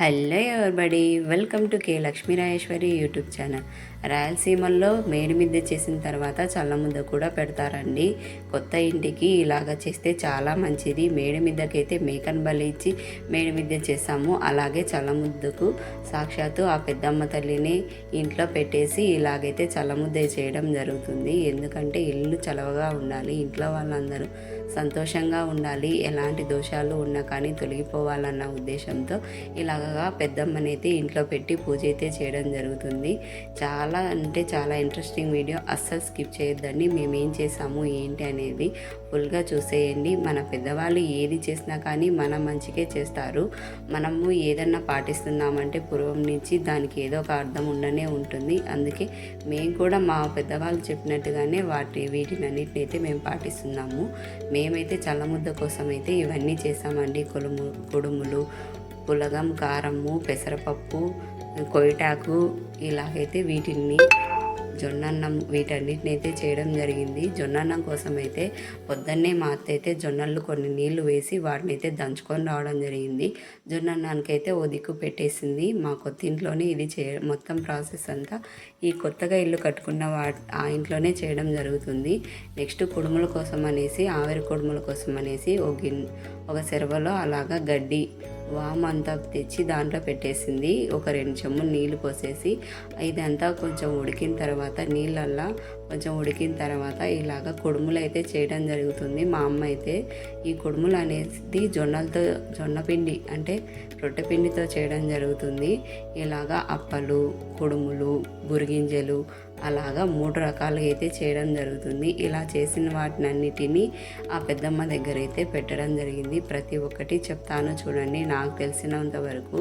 Hello everybody, welcome to K Lakshmirajeshwari YouTube channel. రాయలసీమల్లో మేడిమిద్దె చేసిన తర్వాత చల్లముద్ద కూడా పెడతారండి. కొత్త ఇంటికి ఇలాగ చేస్తే చాలా మంచిది. మేడిమిద్దకైతే మేకను బలి ఇచ్చి మేడిమిద్దె చేస్తాము. అలాగే చల్లముద్దకు సాక్షాత్తు ఆ పెద్దమ్మ తల్లిని ఇంట్లో పెట్టేసి ఇలాగైతే చల్లముద్ద చేయడం జరుగుతుంది. ఎందుకంటే ఇల్లు చలవగా ఉండాలి, ఇంట్లో వాళ్ళందరూ సంతోషంగా ఉండాలి, ఎలాంటి దోషాలు ఉన్నా కానీ తొలగిపోవాలన్న ఉద్దేశంతో ఇలాగా పెద్దమ్మనైతే ఇంట్లో పెట్టి పూజ అయితే చేయడం జరుగుతుంది. చాలా అంటే చాలా ఇంట్రెస్టింగ్ వీడియో, అస్సలు స్కిప్ చేయొద్దండి. మేము ఏం చేసాము ఏంటి అనేది ఫుల్గా చూసేయండి. మన పెద్దవాళ్ళు ఏది చేసినా కానీ మన మంచికే చేస్తారు. మనము ఏదన్నా పాటిస్తున్నామంటే పూర్వం నుంచి దానికి ఏదో ఒక అర్థం ఉండనే ఉంటుంది. అందుకే మేము కూడా మా పెద్దవాళ్ళు చెప్పినట్టుగానే వీటినన్నిటిని అయితే మేము పాటిస్తున్నాము. మేమైతే చల్లముద్ద కోసం అయితే ఇవన్నీ చేసామండి. కుడుములు, పులగం, కారము, పెసరపప్పు, కొయిటాకు, ఇలాగైతే వీటిని జొన్నన్నం వీటన్నిటిని అయితే చేయడం జరిగింది. జొన్నన్నం కోసం అయితే పొద్దున్నే మా అత్త అయితే జొన్నలు కొన్ని నీళ్లు వేసి వాటిని అయితే దంచుకొని రావడం జరిగింది. జొన్నన్నానికి అయితే ఓ దిక్కు పెట్టేసింది. మా కొత్త ఇంట్లోనే ఇది మొత్తం ప్రాసెస్ అంతా ఈ కొత్తగా ఇల్లు కట్టుకున్న ఆ ఇంట్లోనే చేయడం జరుగుతుంది. నెక్స్ట్ కుడుముల కోసం అనేసి, ఆవిరి కుడుముల కోసం అనేసి ఒక సెరవలో అలాగా గడ్డి వామంతా తెచ్చి దాంట్లో పెట్టేసింది. ఒక 2 చెంబులు నీళ్లు పోసేసి ఇదంతా కొంచెం ఉడికిన తర్వాత నీళ్ళల్లో కొంచెం ఉడికిన తర్వాత ఇలాగ కుడుములు అయితే చేయడం జరుగుతుంది. మా అమ్మ అయితే ఈ కుడుములు అనేది జొన్న పిండి అంటే రొట్టె పిండితో చేయడం జరుగుతుంది. ఇలాగా అప్పలు, కుడుములు, గురిగింజలు అలాగా 3 రకాలుగా అయితే చేయడం జరుగుతుంది. ఇలా చేసిన వాటినన్నిటినీ ఆ పెద్దమ్మ దగ్గర అయితే పెట్టడం జరిగింది. ప్రతి ఒక్కటి చెప్తాను చూడండి. నాకు తెలిసినంత వరకు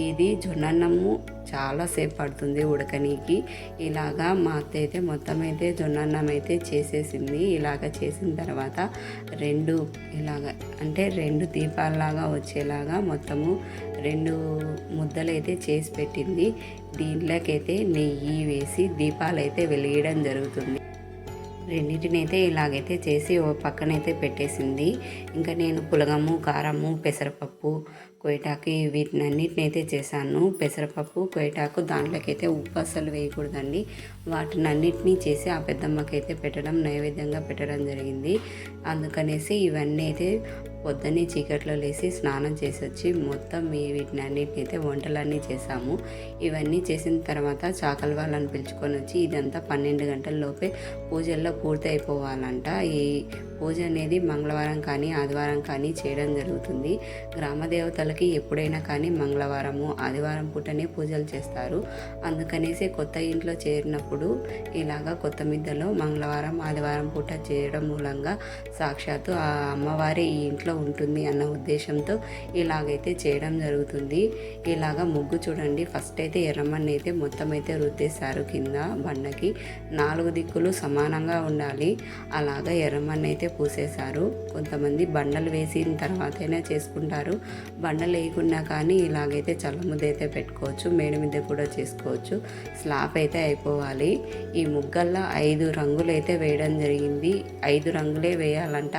ఇది జొన్నన్నము చాలాసేపు పడుతుంది ఉడకనీకి. ఇలాగా మా అత్త అయితే మొత్తం అయితే జొన్నన్నం అయితే చేసేసింది. ఇలాగ చేసిన తర్వాత 2 దీపాలలాగా వచ్చేలాగా మొత్తము 2 ముద్దలు అయితే చేసి పెట్టింది. దీంట్లోకైతే నెయ్యి వేసి దీపాలు అయితే వెలిగడం జరుగుతుంది. రెండింటినైతే ఇలాగైతే చేసి ఓ పక్కనైతే పెట్టేసింది. ఇంకా నేను పులగము, కారము, పెసరపప్పు, కొయిటాకు వీటినన్నిటినైతే చేశాను. పెసరపప్పు, కొయిటాకు దాంట్లోకైతే ఉప్పు అస్సలు వేయకూడదండి. వాటినన్నిటినీ చేసి ఆ పెద్దమ్మకైతే పెట్టడం, నైవేద్యంగా పెట్టడం జరిగింది. అందుకనేసి ఇవన్నీ అయితే పొద్దున్నే చీకట్లో లేసి స్నానం చేసి వచ్చి మొత్తం వీటినన్నిటిని అయితే వంటలన్నీ చేసాము. ఇవన్నీ చేసిన తర్వాత చాకలి వాళ్ళని పిలుచుకొని వచ్చి ఇదంతా 12 గంటల లోపే పూజల్లో పూర్తి అయిపోవాలంట. ఈ పూజ అనేది మంగళవారం కానీ ఆదివారం కానీ చేయడం జరుగుతుంది. గ్రామ దేవతలకి ఎప్పుడైనా కానీ మంగళవారము ఆదివారం పూటనే పూజలు చేస్తారు. అందుకనేసి కొత్త ఇంట్లో చేరినప్పుడు ఇలాగా కొత్త మిద్దలో మంగళవారం ఆదివారం పూట చేయడం మూలంగా సాక్షాత్తు ఆ అమ్మవారి ఈ ఇంట్లో ఉంటుంది అన్న ఉద్దేశంతో ఇలాగైతే చేయడం జరుగుతుంది. ఇలాగా ముగ్గు చూడండి. ఫస్ట్ అయితే ఎర్రమన్ను అయితే మొత్తం అయితే రుద్దేశారు కింద బండకి. 4 దిక్కులు సమానంగా ఉండాలి. అలాగా ఎర్రమన్ను అయితే పూసేశారు. కొంతమంది బండలు వేసిన తర్వాతైనా చేసుకుంటారు. బండలు వేయకుండా కానీ ఇలాగైతే చల్లముద్ద అయితే పెట్టుకోవచ్చు, మేడి మీద కూడా చేసుకోవచ్చు. స్లాబ్ అయితే అయిపోవాలి. ఈ ముగ్గల్లో 5 రంగులు అయితే వేయడం జరిగింది. 5 రంగులే వేయాలంట,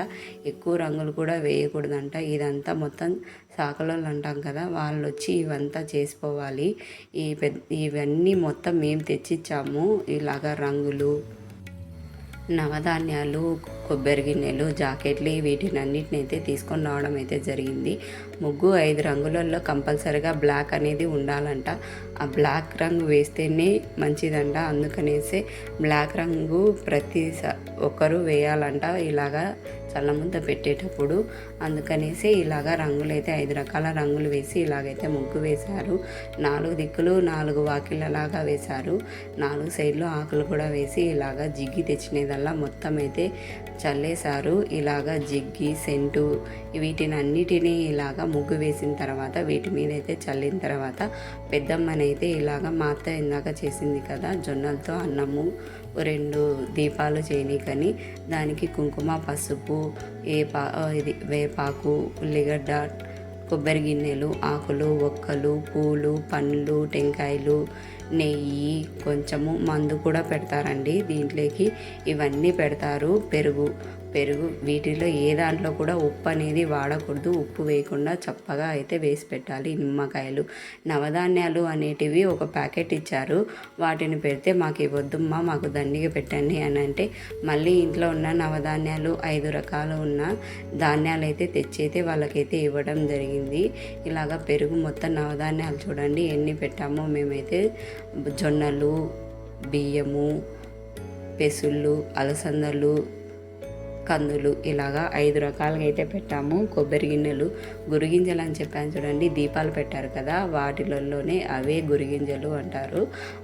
ఎక్కువ రంగులు కూడా వేయకూడదంట. ఇదంతా మొత్తం సాకలోళ్ళు అంటాం కదా, వాళ్ళు వచ్చి ఇవంతా చేసుకోవాలి. ఇవన్నీ మొత్తం మేము తెచ్చిచ్చాము. ఇలాగా రంగులు, నవధాన్యాలు, కొబ్బరి గిన్నెలు, జాకెట్లు వీటినన్నిటిని అయితే తీసుకొని రావడం అయితే జరిగింది. ముగ్గు 5 రంగులలో కంపల్సరీగా బ్లాక్ అనేది ఉండాలంట. ఆ బ్లాక్ రంగు వేస్తేనే మంచిదంట. అందుకనేసి బ్లాక్ రంగు ప్రతి ఒక్కరు వేయాలంట ఇలాగా చల్లముద్ద పెట్టేటప్పుడు. అందుకనేసి ఇలాగా రంగులు అయితే 5 రకాల రంగులు వేసి ఇలాగైతే ముగ్గు వేశారు. 4 దిక్కులు 4 వాకిళ్ళలాగా వేశారు. 4 సైడ్లు ఆకులు కూడా వేసి ఇలాగా జిగ్గి తెచ్చినదల్లా మొత్తం అయితే చల్లేశారు. ఇలాగా జిగ్గి, సెంటు వీటినన్నిటినీ ఇలాగా ముగ్గు వేసిన తర్వాత వీటి మీద అయితే చల్లిన తర్వాత పెద్దమ్మనైతే ఇలాగా మా అత్త ఇందాక చేసింది కదా జొన్నలతో అన్నము 2 దీపాలు చేయనీకని దానికి కుంకుమ, పసుపు, వేపాకు, ఉల్లిగడ్డ, కొబ్బరి గిన్నెలు, ఆకులు, ఒక్కలు, పూలు, పండ్లు, టెంకాయలు, నెయ్యి, కొంచెము మందు కూడా పెడతారండి దీంట్లోకి. ఇవన్నీ పెడతారు. పెరుగు వీటిలో ఏ దాంట్లో కూడా ఉప్పు అనేది వాడకూడదు. ఉప్పు వేయకుండా చప్పగా అయితే వేసి పెట్టాలి. నిమ్మకాయలు, నవధాన్యాలు అనేటివి ఒక ప్యాకెట్ ఇచ్చారు. వాటిని పెడితే మాకు ఇవ్వద్దమ్మా, మాకు దండిగా పెట్టండి అని అంటే మళ్ళీ ఇంట్లో ఉన్న నవధాన్యాలు 5 రకాలు ఉన్న ధాన్యాలు అయితే తెచ్చి అయితే వాళ్ళకైతే ఇవ్వడం జరిగింది. ఇలాగ పెరుగు మొత్తం నవధాన్యాలు చూడండి ఎన్ని పెట్టామో మేమైతే. జొన్నలు, బియ్యము, పెసుళ్ళు, అలసందలు, కందులు ఇలాగా 5 రకాలుగా అయితే పెట్టాము. కొబ్బరి గిన్నెలు, గురిగింజలు అని చెప్పాను చూడండి, దీపాలు పెట్టారు కదా వాటిలలోనే అవే గురిగింజలు అంటారు.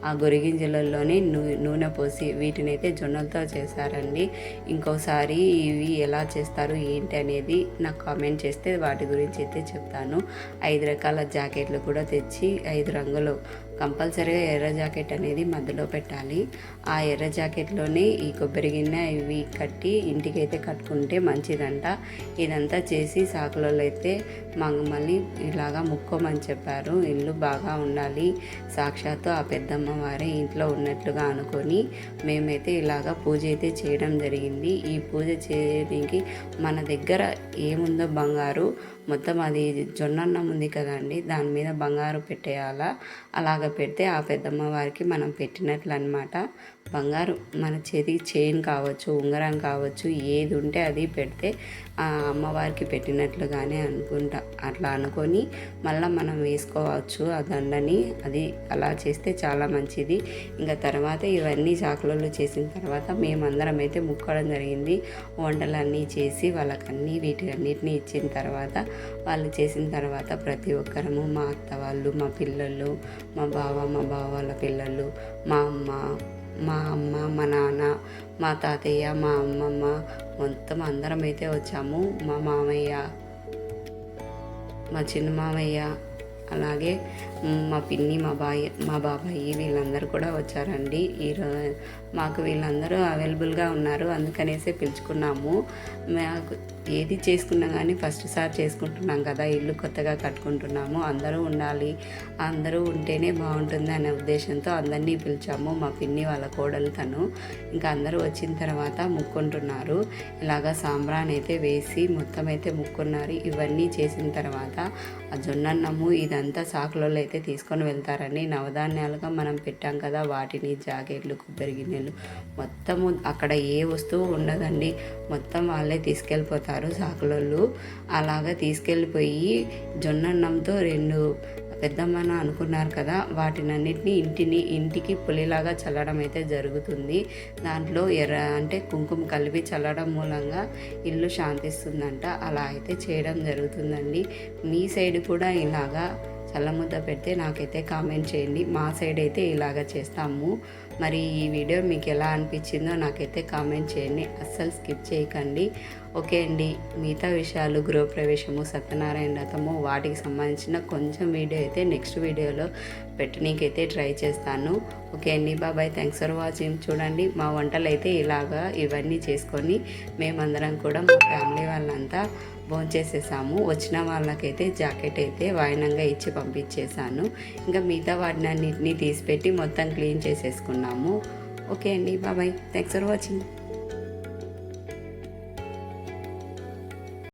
ఆ గురిగింజలలోనే నూనె పోసి వీటిని అయితే జొన్నలతో చేశారండి. ఇంకోసారి ఇవి ఎలా చేస్తారు ఏంటి అనేది నాకు కామెంట్ చేస్తే వాటి గురించి అయితే చెప్తాను. 5 రకాల జాకెట్లు కూడా తెచ్చి 5 రంగులు కంపల్సరీగా ఎర్ర జాకెట్ అనేది మధ్యలో పెట్టాలి. ఆ ఎర్ర జాకెట్లోనే ఈ కొబ్బరి గిన్నె ఇవి కట్టి ఇంటికైతే కట్టుకుంటే మంచిదంట. ఇదంతా చేసి సాకులలో అయితే మళ్ళీ ఇలాగా ముక్కోమని చెప్పారు. ఇల్లు బాగా ఉండాలి, సాక్షాత్తు ఆ పెద్దమ్మ వారే ఇంట్లో ఉన్నట్లుగా అనుకొని మేమైతే ఇలాగా పూజ అయితే చేయడం జరిగింది. ఈ పూజ చేయడానికి మన దగ్గర ఏముందో బంగారు మొత్తం అది జొన్నన్నం ఉంది కదండి, దాని మీద బంగారు పెట్టేయాలా. అలాగ పెడితే ఆ పెద్దమ్మ వారికి మనం పెట్టినట్లు అనమాట. బంగారు మన చేతికి చైన్ కావచ్చు, ఉంగరం కావచ్చు, ఏది ఉంటే అది పెడితే ఆ అమ్మవారికి పెట్టినట్లుగానే అనుకుంటా. అట్లా అనుకొని మళ్ళీ మనం వేసుకోవచ్చు ఆ దండని. అది అలా చేస్తే చాలా మంచిది. ఇంకా తర్వాత ఇవన్నీ చాకులలో చేసిన తర్వాత మేమందరం అయితే ముక్కడం జరిగింది. వంటలన్నీ చేసి వాళ్ళకన్నీ వీటన్నిటిని ఇచ్చిన తర్వాత వాళ్ళు చేసిన తర్వాత ప్రతి ఒక్కరము, మా అత్త వాళ్ళు, మా పిల్లలు, మా బావ వాళ్ళ పిల్లలు, మా అమ్మ, మా నాన్న, మా తాతయ్య, మా అమ్మమ్మ మొత్తం అందరం అయితే వచ్చాము. మా మామయ్య, మా చిన్న మామయ్య, అలాగే మా పిన్ని, మా బాబాయి వీళ్ళందరూ కూడా వచ్చారండి. ఈరోజు మాకు వీళ్ళందరూ అవైలబుల్గా ఉన్నారు, అందుకనేసే పిలుచుకున్నాము. మాకు ఏది చేసుకున్నా కానీ ఫస్ట్ సారి చేసుకుంటున్నాం కదా, ఇల్లు కొత్తగా కట్టుకుంటున్నాము, అందరూ ఉండాలి, అందరూ ఉంటేనే బాగుంటుంది అనే ఉద్దేశంతో అందరినీ పిలిచాము. మా పిన్ని వాళ్ళ కోడలు తను. ఇంకా అందరూ వచ్చిన తర్వాత ముక్కుంటున్నారు. ఇలాగా సాంబ్రాన్ని అయితే వేసి మొత్తం అయితే ముక్కున్నారు. ఇవన్నీ చేసిన తర్వాత ఆ జొన్నన్నము ఇదంతా సాకులలో అయితే తీసుకొని వెళ్తారని. నవధాన్యాలుగా మనం పెట్టాం కదా వాటిని, జాకెట్లు, కొబ్బరి గిన్నెలు మొత్తము అక్కడ ఏ వస్తువు ఉండదండి, మొత్తం వాళ్ళే తీసుకెళ్ళిపోతారు సాకులలో. అలాగా తీసుకెళ్ళిపోయి జొన్నన్నంతో 2 పెద్దమ్మన అనుకున్నారు కదా వాటినన్నిటిని ఇంటికి పులిలాగా చల్లడం అయితే జరుగుతుంది. దాంట్లో అంటే కుంకుమ కలిపి చల్లడం మూలంగా ఇల్లు శాంతిస్తుందంట. అలా అయితే చేయడం జరుగుతుందండి. మీ సైడ్ కూడా ఇలాగా చల్లముద్ద పెడితే నాకైతే కామెంట్ చేయండి. మా సైడ్ అయితే ఇలాగ చేస్తాము. మరి ఈ వీడియో మీకు ఎలా అనిపించిందో నాకైతే కామెంట్ చేయండి, అస్సలు స్కిప్ చేయకండి. ఓకే అండి, మిగతా విషయాలు గృహప్రవేశము, సత్యనారాయణ వ్రతము వాటికి సంబంధించిన కొంచెం వీడియో అయితే నెక్స్ట్ వీడియోలో పెట్టనీకైతే ట్రై చేస్తాను. ఓకే అండి, బాబాయ్, థ్యాంక్స్ ఫర్ వాచింగ్. చూడండి మా వంటలు అయితే ఇలాగా ఇవన్నీ చేసుకొని మేమందరం కూడా మా ఫ్యామిలీ వాళ్ళంతా భోంచేసేసాము. వచ్చిన వాళ్ళకైతే జాకెట్ అయితే వాయినంగా ఇచ్చి పంపించేశాను. ఇంకా మిగతా వాటిని అన్నింటినీ తీసిపెట్టి మొత్తం క్లీన్ చేసేసుకున్నాము. ఓకే అండి, బాబాయ్, థ్యాంక్స్ ఫర్ వాచింగ్.